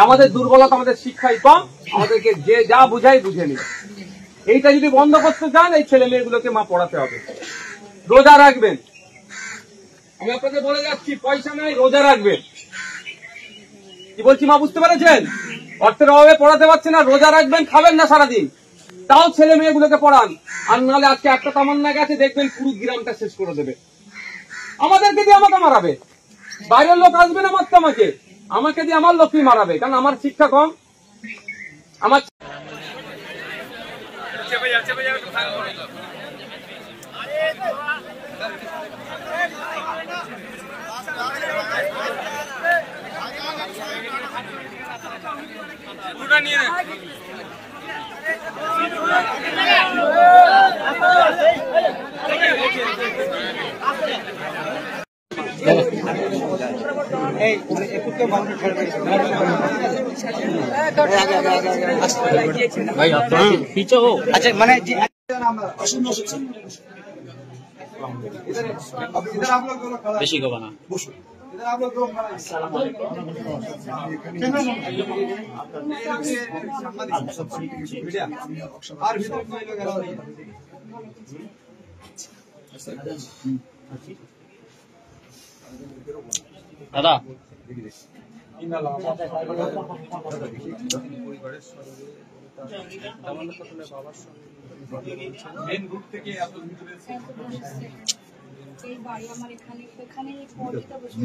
আমাদের দুর্বলতা, আমাদের শিক্ষাই কম, আমাদেরকে যে যা বুঝাই বুঝে নি। এইটা যদি বন্ধ করতে চান, এই ছেলে মেয়েগুলোকে মা পড়াতে হবে। রোজা রাখবেন, আমি আপনাকে বলে যাচ্ছি, পয়সা নাই, রোজা রাখবেন। কি বলছি মা, বুঝতে পেরেছেন? অর্থের অভাবে পড়াতে পারছে না, রোজা রাখবেন, খাবেন না সারাদিন, তাও ছেলে মেয়েগুলোকে পড়ান। আর নাহলে আজকে একটা তামান্না গেছে, দেখবেন পুরো গ্রামটা শেষ করে দেবে। আমাদেরকে দিয়ে আমাকে মারাবে, বাইরের লোক আসবে না মারতে আমাকে, আমাকে দিয়ে আমার লোকই মারাবে, কারণ আমার শিক্ষা কম। আমার अच्छा मैंने बेशी को बना दादा মেন রুট থেকে এত ভিতরে এই বাড়ি আমার এখানে এখানে পড়তে বসে